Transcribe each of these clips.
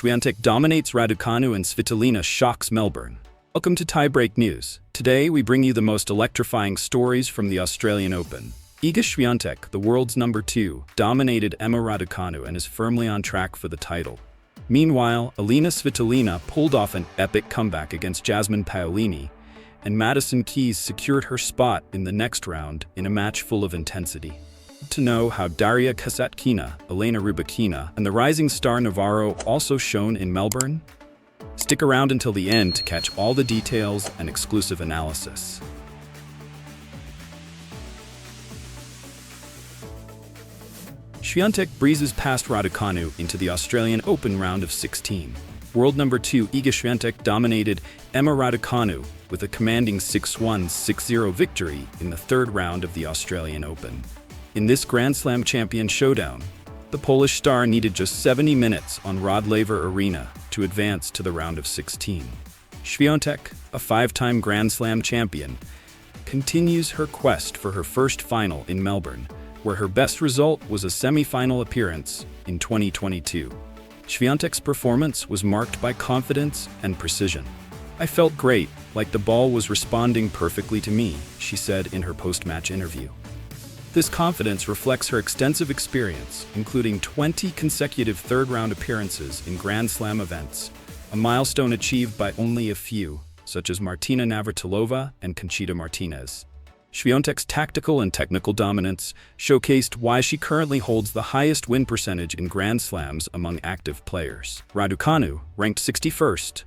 Swiatek dominates Raducanu and Svitolina shocks Melbourne. Welcome to Tiebreak News. Today, we bring you the most electrifying stories from the Australian Open. Iga Swiatek, the world's number 2, dominated Emma Raducanu and is firmly on track for the title. Meanwhile, Elina Svitolina pulled off an epic comeback against Jasmine Paolini, and Madison Keys secured her spot in the next round in a match full of intensity. To know how Daria Kasatkina, Elina Raducanu, and the rising star Navarro also shone in Melbourne? Stick around until the end to catch all the details and exclusive analysis. Swiatek breezes past Raducanu into the Australian Open round of 16. World number 2 Iga Swiatek dominated Emma Raducanu with a commanding 6-1, 6-0 victory in the third round of the Australian Open. In this Grand Slam champion showdown, the Polish star needed just 70 minutes on Rod Laver Arena to advance to the round of 16. Swiatek, a 5-time Grand Slam champion, continues her quest for her first final in Melbourne, where her best result was a semi-final appearance in 2022. Swiatek's performance was marked by confidence and precision. "I felt great, like the ball was responding perfectly to me," she said in her post-match interview. This confidence reflects her extensive experience, including 20 consecutive third-round appearances in Grand Slam events, a milestone achieved by only a few, such as Martina Navratilova and Conchita Martinez. Swiatek's tactical and technical dominance showcased why she currently holds the highest win percentage in Grand Slams among active players. Raducanu, ranked 61st,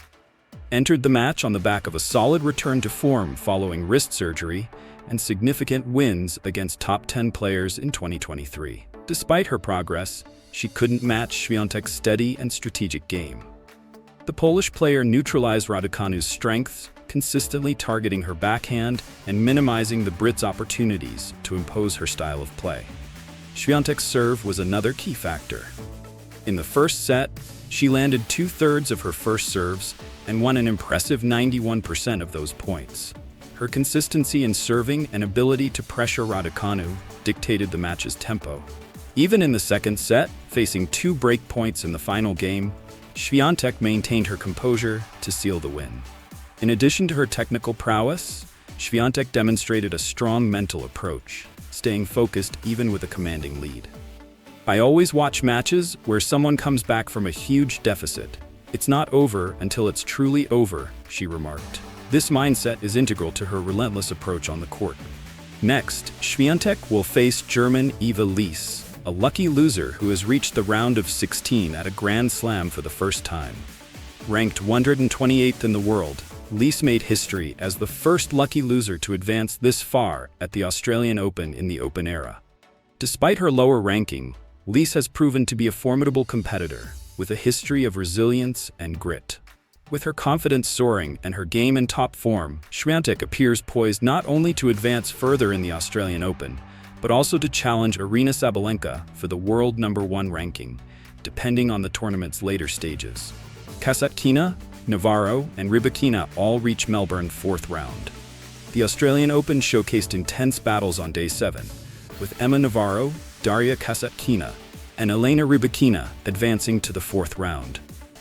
entered the match on the back of a solid return to form following wrist surgery and significant wins against top 10 players in 2023. Despite her progress, she couldn't match Swiatek's steady and strategic game. The Polish player neutralized Raducanu's strengths, consistently targeting her backhand and minimizing the Brit's opportunities to impose her style of play. Swiatek's serve was another key factor. In the first set, she landed 2/3 of her first serves and won an impressive 91% of those points. Her consistency in serving and ability to pressure Raducanu dictated the match's tempo. Even in the second set, facing 2 break points in the final game, Swiatek maintained her composure to seal the win. In addition to her technical prowess, Swiatek demonstrated a strong mental approach, staying focused even with a commanding lead. "I always watch matches where someone comes back from a huge deficit. It's not over until it's truly over," she remarked. This mindset is integral to her relentless approach on the court. Next, Swiatek will face German Eva Lies, a lucky loser who has reached the round of 16 at a Grand Slam for the first time. Ranked 128th in the world, Lies made history as the first lucky loser to advance this far at the Australian Open in the Open era. Despite her lower ranking, Lies has proven to be a formidable competitor, with a history of resilience and grit. With her confidence soaring and her game in top form, Swiatek appears poised not only to advance further in the Australian Open, but also to challenge Aryna Sabalenka for the world number 1 ranking, depending on the tournament's later stages. Kasatkina, Navarro, and Raducanu all reach Melbourne 4th round. The Australian Open showcased intense battles on Day 7, with Emma Navarro, Daria Kasatkina, and Elina Raducanu advancing to the 4th round.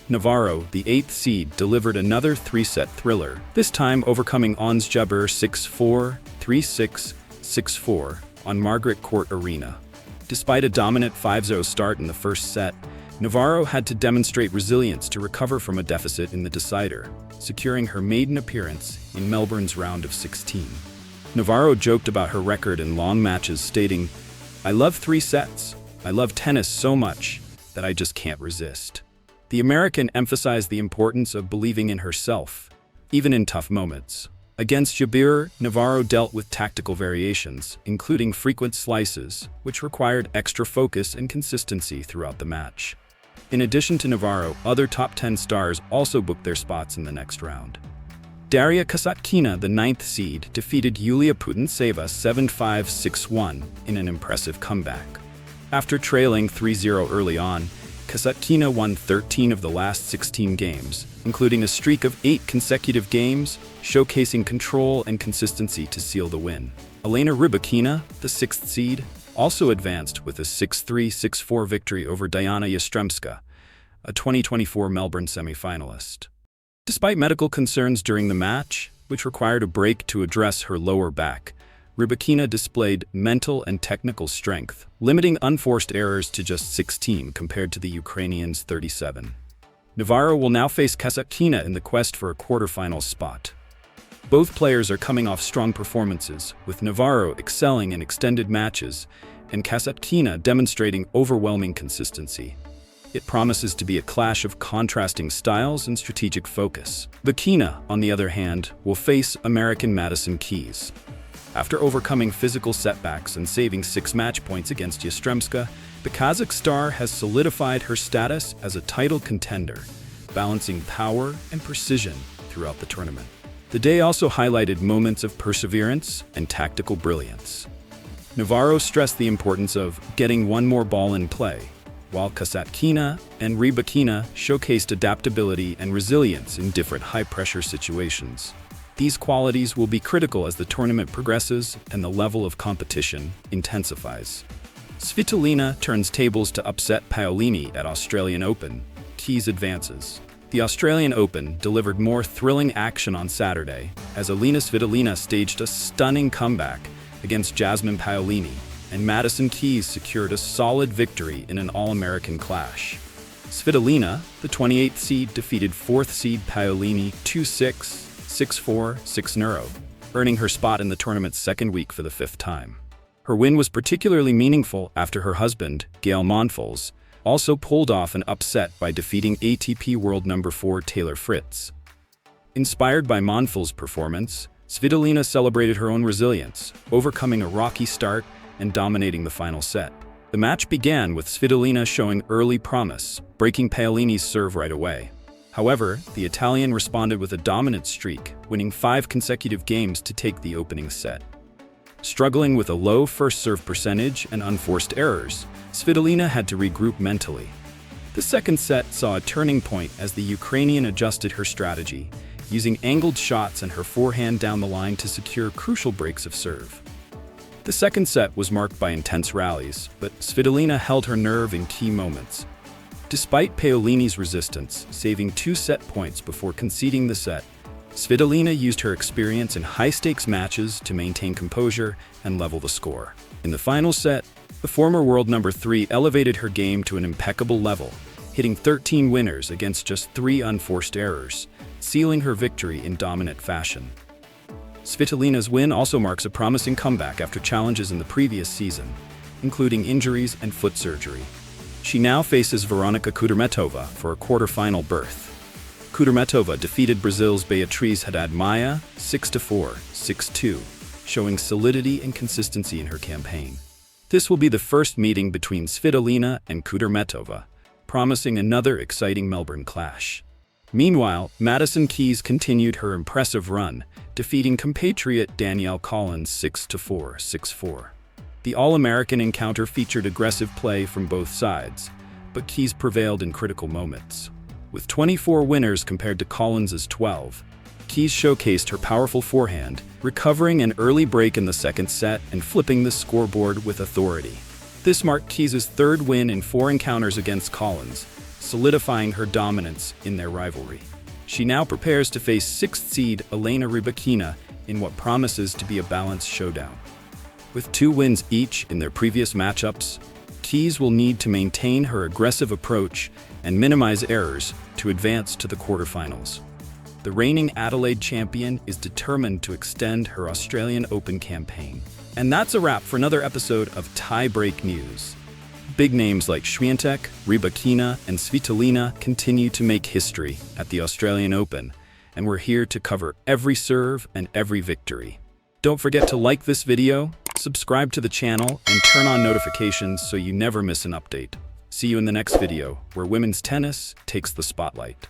Navarro, the 8th seed, delivered another 3-set thriller, this time overcoming Ons Jabeur 6-4, 3-6, 6-4 on Margaret Court Arena. Despite a dominant 5-0 start in the first set, Navarro had to demonstrate resilience to recover from a deficit in the decider, securing her maiden appearance in Melbourne's round of 16. Navarro joked about her record in long matches, stating, "I love 3 sets. I love tennis so much that I just can't resist." The American emphasized the importance of believing in herself, even in tough moments. Against Jabeur, Navarro dealt with tactical variations, including frequent slices, which required extra focus and consistency throughout the match. In addition to Navarro, other top 10 stars also booked their spots in the next round. Daria Kasatkina, the 9th seed, defeated Yulia Putintseva 7-5, 6-1 in an impressive comeback. After trailing 3-0 early on, Kasatkina won 13 of the last 16 games, including a streak of 8 consecutive games, showcasing control and consistency to seal the win. Elina Raducanu, the 6th seed, also advanced with a 6-3, 6-4 victory over Diana Yastremska, a 2024 Melbourne semi-finalist. Despite medical concerns during the match, which required a break to address her lower back, Raducanu displayed mental and technical strength, limiting unforced errors to just 16 compared to the Ukrainians' 37. Navarro will now face Kasatkina in the quest for a quarterfinal spot. Both players are coming off strong performances, with Navarro excelling in extended matches and Kasatkina demonstrating overwhelming consistency. It promises to be a clash of contrasting styles and strategic focus. Raducanu, on the other hand, will face American Madison Keys. After overcoming physical setbacks and saving 6 match points against Yastremska, the Kazakh star has solidified her status as a title contender, balancing power and precision throughout the tournament. The day also highlighted moments of perseverance and tactical brilliance. Navarro stressed the importance of getting one more ball in play, while Kasatkina and Raducanu showcased adaptability and resilience in different high-pressure situations. These qualities will be critical as the tournament progresses and the level of competition intensifies. Svitolina turns tables to upset Paolini at Australian Open. Keys advances. The Australian Open delivered more thrilling action on Saturday as Elina Svitolina staged a stunning comeback against Jasmine Paolini, and Madison Keys secured a solid victory in an all-American clash. Svitolina, the 28th seed, defeated 4th seed Paolini 2-6, 6-4, 6-0, earning her spot in the tournament's second week for the 5th time. Her win was particularly meaningful after her husband, Gael Monfils, also pulled off an upset by defeating ATP World No. 4 Taylor Fritz. Inspired by Monfils' performance, Svitolina celebrated her own resilience, overcoming a rocky start and dominating the final set. The match began with Svitolina showing early promise, breaking Paolini's serve right away. However, the Italian responded with a dominant streak, winning 5 consecutive games to take the opening set. Struggling with a low first serve percentage and unforced errors, Svitolina had to regroup mentally. The second set saw a turning point as the Ukrainian adjusted her strategy, using angled shots and her forehand down the line to secure crucial breaks of serve. The second set was marked by intense rallies, but Svitolina held her nerve in key moments. Despite Paolini's resistance, saving 2 set points before conceding the set, Svitolina used her experience in high-stakes matches to maintain composure and level the score. In the final set, the former world number 3 elevated her game to an impeccable level, hitting 13 winners against just 3 unforced errors, sealing her victory in dominant fashion. Svitolina's win also marks a promising comeback after challenges in the previous season, including injuries and foot surgery. She now faces Veronika Kudermetova for a quarterfinal berth. Kudermetova defeated Brazil's Beatriz Haddad Maia 6-4, 6-2, showing solidity and consistency in her campaign. This will be the first meeting between Svitolina and Kudermetova, promising another exciting Melbourne clash. Meanwhile, Madison Keys continued her impressive run, defeating compatriot Danielle Collins 6-4, 6-4. The All-American encounter featured aggressive play from both sides, but Keys prevailed in critical moments. With 24 winners compared to Collins' 12, Keys showcased her powerful forehand, recovering an early break in the second set and flipping the scoreboard with authority. This marked Keys' 3rd win in 4 encounters against Collins, solidifying her dominance in their rivalry. She now prepares to face 6th seed Elina Raducanu in what promises to be a balanced showdown. With 2 wins each in their previous matchups, Keys will need to maintain her aggressive approach and minimize errors to advance to the quarterfinals. The reigning Adelaide champion is determined to extend her Australian Open campaign. And that's a wrap for another episode of Tie-Break News. Big names like Swiatek, Raducanu, and Svitolina continue to make history at the Australian Open, and we're here to cover every serve and every victory. Don't forget to like this video, subscribe to the channel, and turn on notifications so you never miss an update. See you in the next video, where women's tennis takes the spotlight.